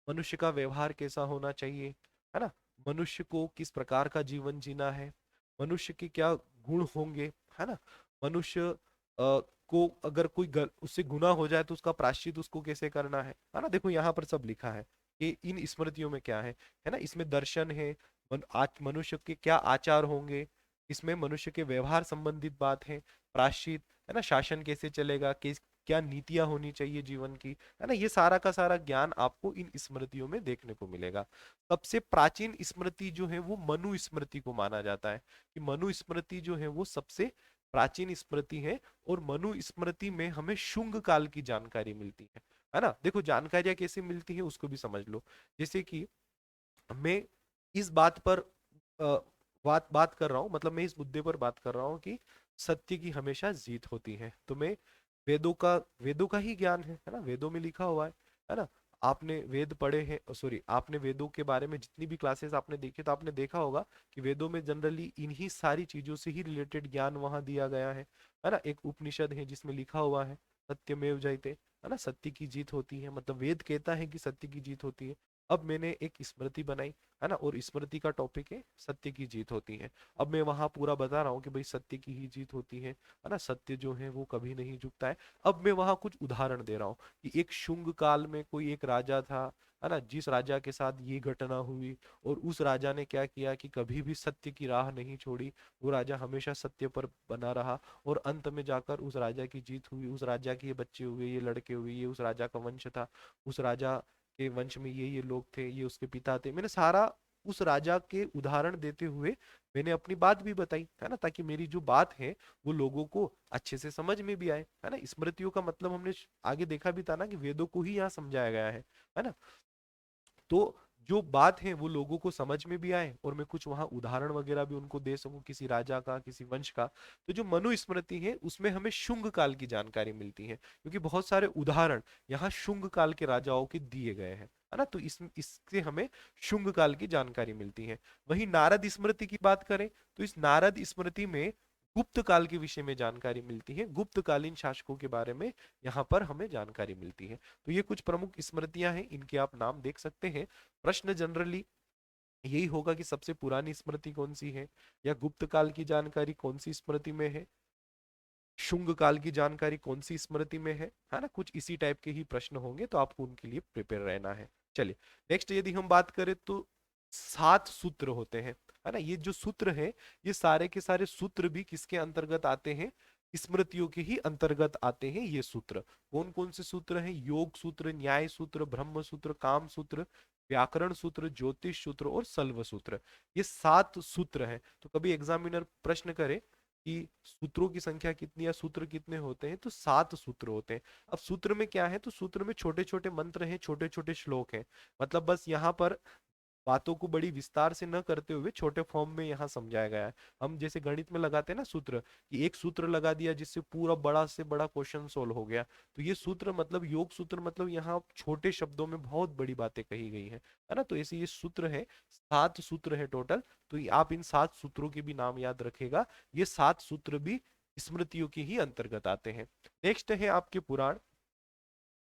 मनुष्य का व्यवहार कैसा होना चाहिए, है ना, मनुष्य को किस प्रकार का जीवन जीना है, मनुष्य के क्या गुण होंगे, है ना, मनुष्य को अगर कोई उससे गुनाह हो जाए तो उसका प्रायश्चित उसको कैसे करना है ना। देखो यहाँ पर सब लिखा है कि इन स्मृतियों में क्या है ना। इसमें दर्शन है, मनुष्य के क्या आचार होंगे, इसमें मनुष्य के व्यवहार संबंधित बात है, प्रायश्चित, है ना, शासन कैसे चलेगा, क्या नीतियां होनी चाहिए जीवन की, है ना। ये सारा का सारा ज्ञान आपको इन स्मृतियों में देखने को मिलेगा। सबसे प्राचीन स्मृति जो है वो मनु स्मृति को माना जाता है, कि मनु स्मृति जो है वो सबसे प्राचीन स्मृति है। और मनु स्मृति में हमें शुंग काल की जानकारी मिलती है ना। देखो जानकारियां कैसे मिलती है उसको भी समझ लो। जैसे कि मैं इस बात पर अ, बात कर रहा हूँ, मतलब मैं इस मुद्दे पर बात कर रहा हूँ कि सत्य की हमेशा जीत होती है। तो मैं वेदों का ही ज्ञान है ना, वेदों में लिखा हुआ है ना। आपने वेद पढ़े हैं, सॉरी, आपने वेदों के बारे में जितनी भी क्लासेस आपने देखी तो आपने देखा होगा कि वेदों में जनरली इन्हीं सारी चीजों से ही रिलेटेड ज्ञान वहां दिया गया है ना। एक उपनिषद है जिसमें लिखा हुआ है सत्यमेव जयते, है ना, सत्य की जीत होती है, मतलब वेद कहता है कि सत्य की जीत होती है। अब मैंने एक स्मृति बनाई, है ना, और स्मृति का टॉपिक है सत्य की जीत होती है। अब मैं वहां पूरा बता रहा हूँ कि भाई सत्य की ही जीत होती है ना, सत्य जो है वो कभी नहीं झुकता है। अब मैं वहां कुछ उदाहरण दे रहा हूँ कि एक शुंग काल में कोई एक राजा था, है ना, जिस राजा के साथ ये घटना हुई, और उस राजा ने क्या किया कि कभी भी सत्य की राह नहीं छोड़ी। वो राजा हमेशा सत्य पर बना रहा, और अंत में जाकर उस राजा की जीत हुई। उस राजा के ये बच्चे हुए, ये लड़के हुए, ये उस राजा का वंश था। उस राजा के वंश में ये लोग थे, ये उसके पिता थे। मैंने सारा उस राजा के उदाहरण देते हुए मैंने अपनी बात भी बताई, है ना, ताकि मेरी जो बात है वो लोगों को अच्छे से समझ में भी आए, है ना। स्मृतियों का मतलब हमने आगे देखा भी था ना कि वेदों को ही यहाँ समझाया गया है ना। तो जो बात है वो लोगों को समझ में भी आए, और मैं कुछ वहां उदाहरण वगैरह भी उनको दे सकूं किसी राजा का, किसी वंश का। तो जो मनुस्मृति है उसमें हमें शुंग काल की जानकारी मिलती है, क्योंकि बहुत सारे उदाहरण यहाँ शुंग काल के राजाओं के दिए गए हैं, है ना। तो इससे हमें शुंग काल की जानकारी मिलती है। वहीं नारद स्मृति की बात करें तो इस नारद स्मृति में गुप्त काल के विषय में जानकारी मिलती है, गुप्तकालीन शासकों के बारे में यहाँ पर हमें जानकारी मिलती है। तो ये कुछ प्रमुख स्मृतियां हैं, इनके आप नाम देख सकते हैं। प्रश्न जनरली यही होगा कि सबसे पुरानी स्मृति कौन सी है, या गुप्त काल की जानकारी कौन सी स्मृति में है, शुंग काल की जानकारी कौन सी स्मृति में है ना। कुछ इसी टाइप के ही प्रश्न होंगे, तो आपको उनके लिए प्रिपेयर रहना है। चलिए नेक्स्ट यदि हम बात करें तो 7 सूत्र होते हैं, है ना। ये जो सूत्र है, ये सारे के सारे सूत्र भी किसके अंतर्गत आते हैं? स्मृतियों के ही अंतर्गत आते हैं ये सूत्र। कौन कौन से सूत्र हैं? योग सूत्र, न्याय सूत्र, ब्रह्म सूत्र, काम सूत्र, व्याकरण सूत्र, ज्योतिष सूत्र और सल्व सूत्र। ये 7 सूत्र हैं। तो कभी एग्जामिनर प्रश्न करे कि सूत्रों की संख्या कितनी या सूत्र कितने होते हैं, तो 7 सूत्र होते हैं। अब सूत्र में क्या है? तो सूत्र में छोटे छोटे मंत्र हैं, छोटे छोटे श्लोक हैं। मतलब बस यहाँ पर बातों को बड़ी विस्तार से न करते हुए छोटे फॉर्म में यहाँ समझाया गया है। हम जैसे गणित में लगाते हैं ना सूत्र, कि एक सूत्र लगा दिया जिससे पूरा बड़ा से बड़ा क्वेश्चन सोल्व हो गया, तो ये सूत्र मतलब योग सूत्र मतलब यहाँ छोटे शब्दों में बहुत बड़ी बातें कही गई है ना। तो ऐसे ये सूत्र है, 7 सूत्र है टोटल। तो आप इन 7 सूत्रों के भी नाम याद रखेगा। ये 7 सूत्र भी स्मृतियों के ही अंतर्गत आते हैं। नेक्स्ट है आपके पुराण।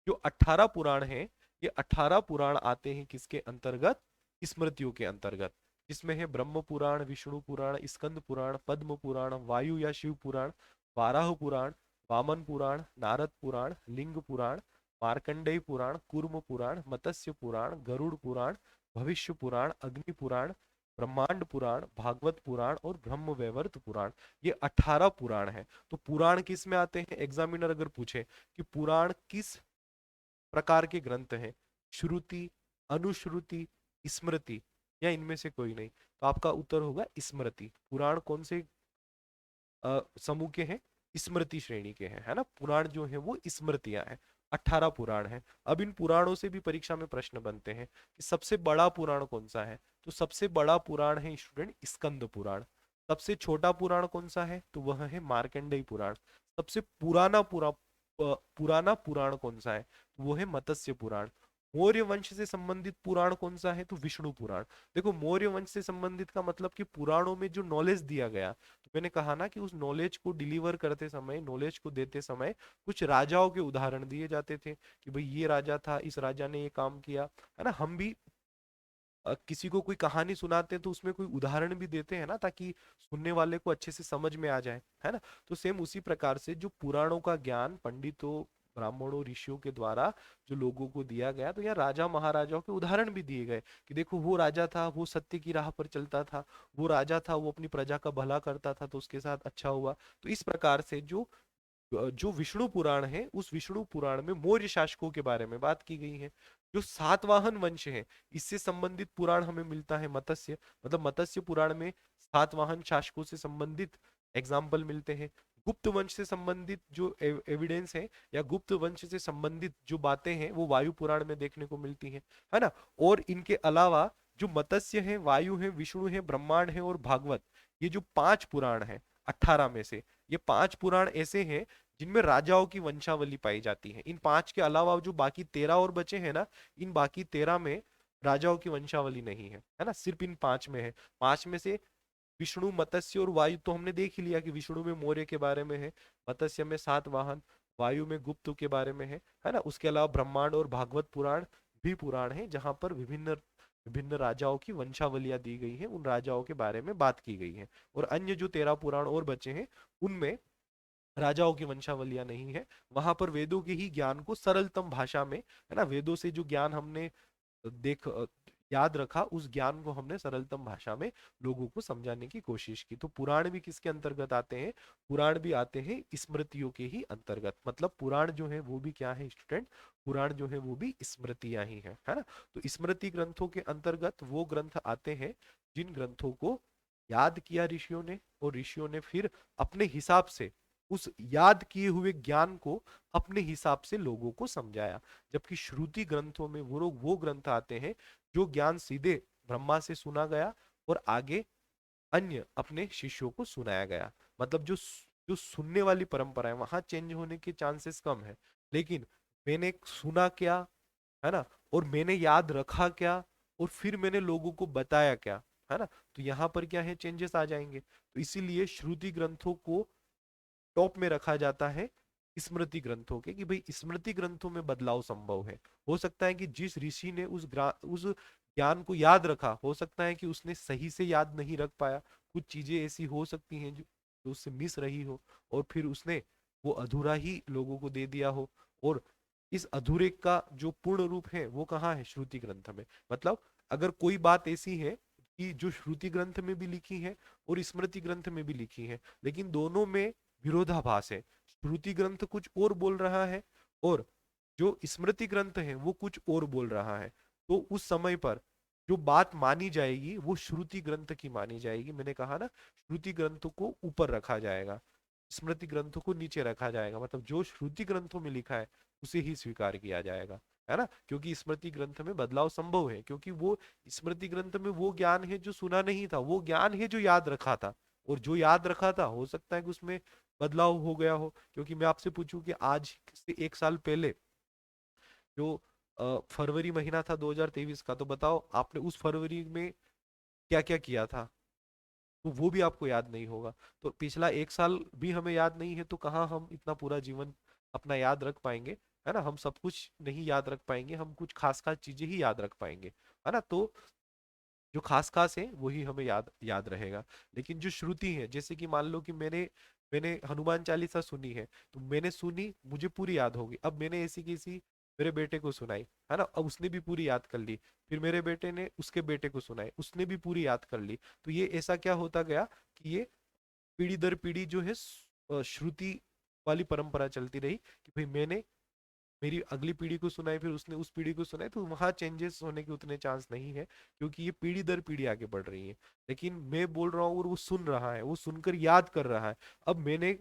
जो 18 पुराण हैं, ये 18 पुराण आते हैं किसके अंतर्गत? स्मृतियों के अंतर्गत। जिसमें है ब्रह्म पुराण, विष्णु पुराण, स्कंद पुराण, पद्म पुराण, वायु या शिव पुराण, वाराह पुराण, वामन पुराण, नारद पुराण, लिंग पुराण, मार्कंडेय पुराण, कूर्म पुराण, मत्स्य पुराण, गरुड़ पुराण, भविष्य पुराण, अग्नि पुराण, ब्रह्मांड पुराण, भागवत पुराण और ब्रह्म वैवर्त पुराण। ये 18 पुराण है। तो पुराण किस में आते हैं? एग्जामिनर अगर पूछे कि पुराण किस प्रकार के ग्रंथ हैं, श्रुति, अनुश्रुति, स्मृति या इनमें से कोई नहीं, तो आपका उत्तर होगा स्मृति। पुराण कौन से समूह के हैं? स्मृति श्रेणी के हैं, है ना। पुराण जो है वो स्मृतियां हैं। 18 पुराण हैं। अब इन पुराणों से भी परीक्षा में प्रश्न बनते हैं कि सबसे बड़ा पुराण कौन सा है? तो सबसे बड़ा पुराण है स्टूडेंट स्कंद पुराण। सबसे छोटा पुराण कौन सा है? तो वह है मार्कंडेय पुराण। सबसे पुराना पुराण कौन सा है? तो वो है मत्स्य पुराण। मौर्य वंश से संबंधित पुराण कौन सा है? तो विष्णु पुराण। देखो, मौर्य वंश से संबंधित का मतलब कि पुराणों में जो नॉलेज दिया गया, तो मैंने कहा ना कि उस नॉलेज को डिलीवर करते समय, नॉलेज को देते समय कुछ राजाओं के उदाहरण दिए जाते थे कि भाई ये राजा था, इस राजा ने ये काम किया, है ना। हम भी किसी को कोई कहानी सुनाते हैं तो उसमें कोई उदाहरण भी देते हैं ना, ताकि सुनने वाले को अच्छे से समझ में आ जाए, है ना। तो सेम उसी प्रकार से जो पुराणों का ज्ञान पंडितों, ब्राह्मणों, ऋषियों के द्वारा जो लोगों को दिया गया, तो यहाँ राजा महाराजाओं के उदाहरण भी दिए गए कि देखो वो राजा था, वो सत्य की राह पर चलता था, वो राजा था, वो अपनी प्रजा का भला करता था, तो उसके साथ अच्छा हुआ। तो इस प्रकार से जो जो विष्णु पुराण है, उस विष्णु पुराण में मौर्य शासकों के बारे में बात की गई है। जो सातवाहन वंश है, इससे संबंधित पुराण हमें मिलता है मत्स्य, मतलब मत्स्य पुराण में सातवाहन शासकों से संबंधित एग्जाम्पल मिलते हैं। गुप्त वंश से संबंधित जो एविडेंस है या गुप्त वंश से संबंधित जो बातें हैं, वो वायु पुराण में देखने को मिलती है ना। और इनके अलावा जो मत्स्य है, वायु है, विष्णु है, ब्रह्मांड है और भागवत, ये जो 5 पुराण है 18 में से, ये 5 पुराण ऐसे हैं जिनमें राजाओं की वंशावली पाई जाती है। इन 5 के अलावा जो बाकी 13 और बचे हैं ना, इन बाकी 13 में राजाओं की वंशावली नहीं है ना, सिर्फ इन 5 में है। 5 में से विष्णु, मत्स्य और वायु तो हमने देख ही लिया कि विष्णु में मौर्य के बारे में है, मत्स्य में सातवाहन, वायु में गुप्त के बारे में है ना। उसके अलावा ब्रह्मांड और भागवत पुराण भी पुराण है, जहां पर विभिन्न विभिन्न राजाओं की वंशावलियां दी गई हैं, उन राजाओं के बारे में बात की गई है। और अन्य जो 13 पुराण और बचे हैं, उनमें राजाओं की वंशावलियां नहीं है। वहां पर वेदों के ही ज्ञान को सरलतम भाषा में, है ना, वेदों से जो ज्ञान हमने देख याद रखा, उस ज्ञान को हमने सरलतम भाषा में लोगों को समझाने की कोशिश की। तो पुराण भी किसके अंतर्गत आते हैं? पुराण भी आते हैं स्मृतियों के ही अंतर्गत। मतलब पुराण जो है वो भी क्या है स्टूडेंट? पुराण जो है वो भी स्मृतियां ही है ना। तो स्मृति ग्रंथों के अंतर्गत वो ग्रंथ आते हैं जिन ग्रंथों को याद किया ऋषियों ने, और ऋषियों ने फिर अपने हिसाब से उस याद किए हुए ज्ञान को अपने हिसाब से लोगों को समझाया। जबकि श्रुति ग्रंथों में वो ग्रंथ आते हैं जो ज्ञान सीधे ब्रह्मा से सुना गया और आगे अन्य अपने शिष्यों को सुनाया गया। मतलब जो सुनने वाली परंपरा है, वहां चेंज होने के चांसेस कम है। लेकिन मैंने सुना क्या, है ना, और मैंने याद रखा क्या, और फिर मैंने लोगों को बताया क्या, है ना, तो यहाँ पर क्या है, चेंजेस आ जाएंगे। तो इसीलिए श्रुति ग्रंथों को टॉप में रखा जाता है स्मृति ग्रंथों के, कि भाई स्मृति ग्रंथों में बदलाव संभव है। हो सकता है कि जिस ऋषि ने उस ज्ञान को याद रखा, हो सकता है कि उसने सही से याद नहीं रख पाया। कुछ चीजें ऐसी हो सकती हैं जो उससे मिस रही हो, और फिर उसने वो अधूरा ही लोगों को दे दिया हो। और इस अधूरे का जो पूर्ण रूप है वो कहाँ है? श्रुति ग्रंथ में। मतलब अगर कोई बात ऐसी है कि जो श्रुति ग्रंथ में भी लिखी है और स्मृति ग्रंथ में भी लिखी है, लेकिन दोनों में विरोधाभास है, श्रुति ग्रंथ कुछ और बोल रहा है और जो स्मृति ग्रंथ है वो कुछ और बोल रहा है, तो उस समय पर जो बात मानी जाएगी वो श्रुति ग्रंथ की मानी जाएगी। मैंने कहा ना, श्रुति ग्रंथ को ऊपर रखा जाएगा, स्मृति ग्रंथों को नीचे रखा जाएगा, मतलब जो श्रुति ग्रंथों में लिखा है उसे ही स्वीकार किया जाएगा, है ना। क्योंकि स्मृति ग्रंथ में बदलाव संभव है, क्योंकि वो स्मृति ग्रंथ में वो ज्ञान है जो सुना नहीं था, वो ज्ञान है जो याद रखा था, और जो याद रखा था हो सकता है कि उसमें बदलाव हो गया हो। क्योंकि मैं आपसे पूछूं कि आज से 1 साल पहले जो फरवरी महीना था 2023 का, तो बताओ आपने उस फरवरी में क्या क्या किया था, तो वो भी आपको याद नहीं होगा। तो पिछला 1 साल भी हमें याद नहीं है, तो कहाँ हम इतना पूरा जीवन अपना याद रख पाएंगे, है ना। हम सब कुछ नहीं याद रख पाएंगे, हम कुछ खास खास चीजें ही याद रख पाएंगे, है ना। तो जो खास खास है वही हमें याद याद रहेगा। लेकिन जो श्रुति है, जैसे कि मान लो कि मैंने मैंने हनुमान चालीसा सुनी है, तो मैंने सुनी, मुझे पूरी याद होगी। अब मैंने ऐसी किसी मेरे बेटे को सुनाई, है ना, अब उसने भी पूरी याद कर ली, फिर मेरे बेटे ने उसके बेटे को सुनाई, उसने भी पूरी याद कर ली। तो ये ऐसा क्या होता गया कि ये पीढ़ी दर पीढ़ी जो है श्रुति वाली परंपरा चलती रही कि भाई मैंने मेरी अगली पीढ़ी को सुनाई, फिर उसने उस पीढ़ी को सुनाई, तो वहां चेंजेस होने के उतने चांस नहीं है, क्योंकि ये पीढ़ी दर पीढ़ी आगे बढ़ रही है। लेकिन मैं बोल रहा हूँ और वो सुन रहा है, वो सुनकर याद कर रहा है। अब मैंने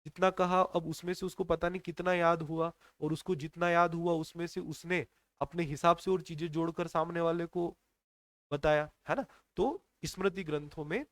जितना कहा, अब उसमें से उसको पता नहीं कितना याद हुआ, और उसको जितना याद हुआ उसमें से उसने अपने हिसाब से और चीजें जोड़कर सामने वाले को बताया, है ना। तो स्मृति ग्रंथों में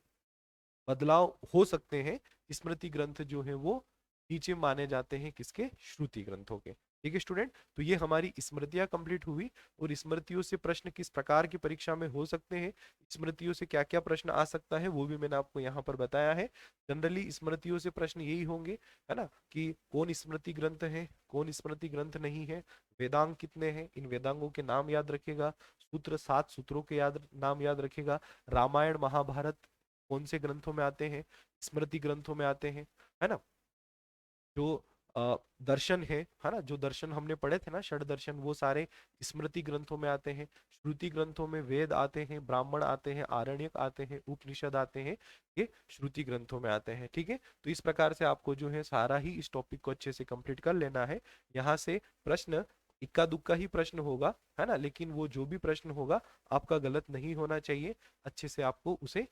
बदलाव हो सकते हैं। स्मृति ग्रंथ जो है वो नीचे माने जाते हैं किसके, श्रुति ग्रंथों के। ठीक है स्टूडेंट, तो ये हमारी स्मृतियां कंप्लीट हुई। और स्मृतियों से प्रश्न किस प्रकार की परीक्षा में हो सकते हैं, स्मृतियों से क्या क्या प्रश्न आ सकता है, वो भी मैंने आपको यहाँ पर बताया है। जनरली स्मृतियों से प्रश्न यही होंगे, है ना, कि कौन स्मृति ग्रंथ है, कौन स्मृति ग्रंथ नहीं है, वेदांग कितने हैं, इन वेदांगों के नाम याद रखेगा, सूत्र 7 सूत्रों के नाम याद रखेगा, रामायण महाभारत कौन से ग्रंथों में आते हैं, स्मृति ग्रंथों में आते हैं, है ना। जो दर्शन है ना, जो दर्शन हमने पढ़े थे ना, षड दर्शन, वो सारे स्मृति ग्रंथों में आते हैं। श्रुति ग्रंथों में वेद आते हैं, ब्राह्मण आते हैं, आरण्यक आते हैं, उपनिषद आते हैं, ये श्रुति ग्रंथों में आते हैं। ठीक है, तो इस प्रकार से आपको जो है सारा ही इस टॉपिक को अच्छे से कंप्लीट कर लेना है। यहाँ से प्रश्न इक्का दुक्का ही प्रश्न होगा, है ना, लेकिन वो जो भी प्रश्न होगा आपका गलत नहीं होना चाहिए, अच्छे से आपको उसे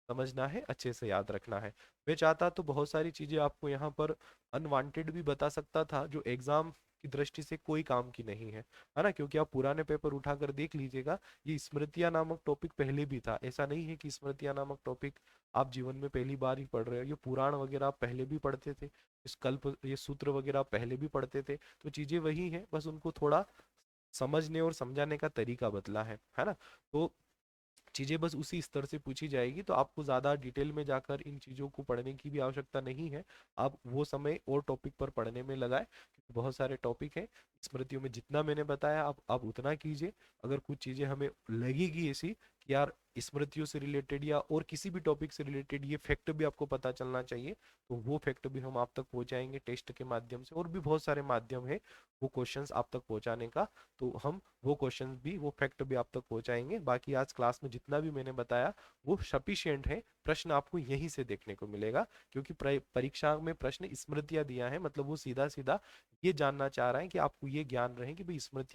समझना है, अच्छे से याद रखना है। मैं चाहता तो बहुत सारी चीजें आपको यहाँ पर अनवांटेड भी बता सकता था, जो एग्जाम की दृष्टि से कोई काम की नहीं है ना। क्योंकि आप पुराने पेपर उठाकर देख लीजिएगा, ये स्मृतियां नामक टॉपिक पहले भी था। ऐसा नहीं है कि स्मृतियां नामक टॉपिक आप जीवन में पहली बार ही पढ़ रहे हो, ये पुराण वगैरह आप पहले भी पढ़ते थे, इस कल्प ये सूत्र वगैरह आप पहले भी पढ़ते थे। तो चीजें वही हैं, बस उनको थोड़ा समझने और समझाने का तरीका बदला है ना। तो चीजें बस उसी स्तर से पूछी जाएगी, तो आपको ज्यादा डिटेल में जाकर इन चीजों को पढ़ने की भी आवश्यकता नहीं है। आप वो समय और टॉपिक पर पढ़ने में लगाए, क्योंकि बहुत सारे टॉपिक हैं स्मृतियों में। जितना मैंने बताया आप उतना कीजिए। अगर कुछ चीजें हमें लगेगी ऐसी कि यार स्मृतियों से रिलेटेड या और किसी भी टॉपिक से रिलेटेड ये फैक्ट भी आपको पता चलना चाहिए, तो वो फैक्ट भी हम आप तक पहुंचाएंगे टेस्ट के माध्यम से। और भी बहुत सारे माध्यम है वो क्वेश्चंस आप तक पहुंचाने का, तो हम वो क्वेश्चंस भी, वो फैक्ट भी आप तक पहुंचाएंगे। बाकी आज क्लास में जितना भी मैंने बताया वो सफिशिएंट है, प्रश्न आपको यहीं से देखने को मिलेगा। क्योंकि परीक्षा में प्रश्न स्मृतियां दिया है, मतलब वो सीधा सीधा ये जानना चाह रहा है कि आपको ये ज्ञान रहे कि भाई स्मृति